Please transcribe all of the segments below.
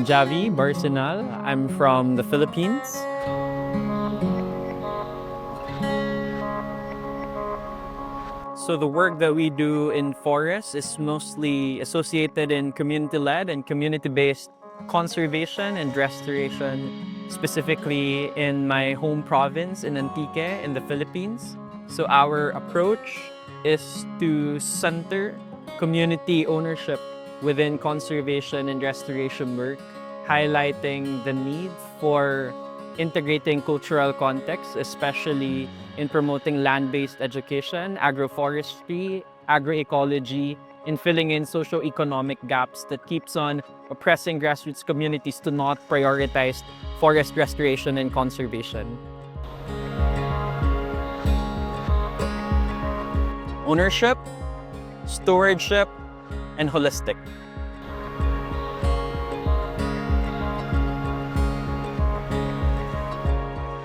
Javi Barcinal. I'm from the Philippines. So the work that we do in forests is mostly associated in community-led and community-based conservation and restoration, specifically in my home province in Antique in the Philippines. So our approach is to center community ownership within conservation and restoration work, highlighting the need for integrating cultural context, especially in promoting land-based education, agroforestry, agroecology, in filling in socio-economic gaps that keeps on oppressing grassroots communities to not prioritize forest restoration and conservation. Ownership, stewardship, and holistic.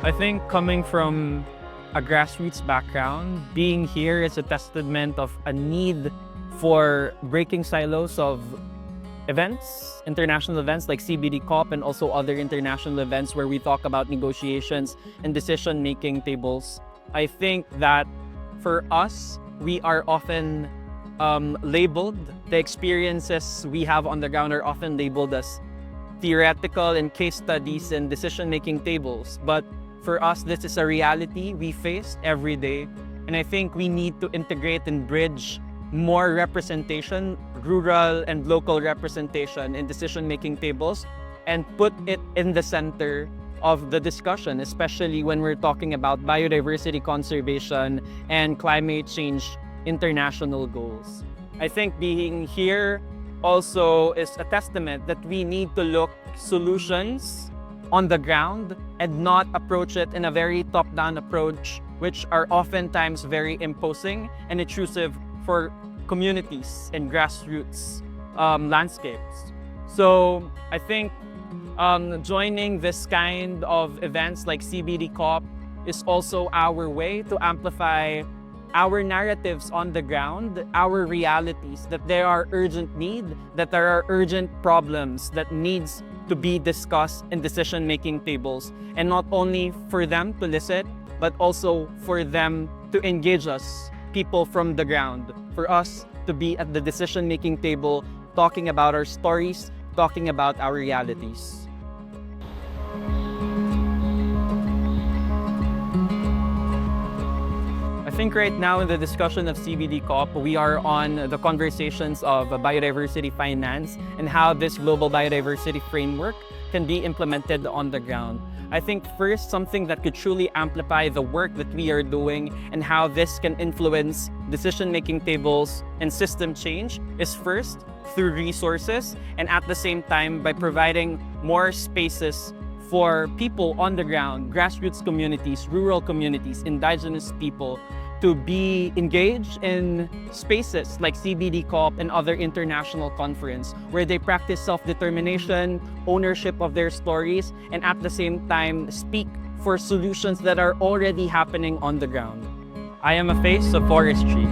I think coming from a grassroots background, being here is a testament of a need for breaking silos of events, international events like CBD COP and also other international events where we talk about negotiations and decision-making tables. I think that for us, we are often labeled, the experiences we have on the ground are often labeled as theoretical and case studies and decision-making tables. But for us, this is a reality we face every day. And I think we need to integrate and bridge more representation, rural and local representation in decision-making tables, and put it in the center of the discussion, especially when we're talking about biodiversity conservation and climate change international goals. I think being here also is a testament that we need to look solutions on the ground and not approach it in a very top-down approach, which are oftentimes very imposing and intrusive for communities and grassroots landscapes. So I think joining this kind of events like CBD COP is also our way to amplify our narratives on the ground, our realities, that there are urgent need, that there are urgent problems that needs to be discussed in decision-making tables, and not only for them to listen, but also for them to engage us, people from the ground, for us to be at the decision-making table, talking about our stories, talking about our realities. I think right now in the discussion of CBD COP, we are on the conversations of biodiversity finance and how this global biodiversity framework can be implemented on the ground. I think first, something that could truly amplify the work that we are doing and how this can influence decision-making tables and system change is first through resources, and at the same time by providing more spaces for people on the ground, grassroots communities, rural communities, indigenous people, to be engaged in spaces like CBD COP and other international conferences where they practice self-determination, ownership of their stories, and at the same time speak for solutions that are already happening on the ground. I am a face of forestry.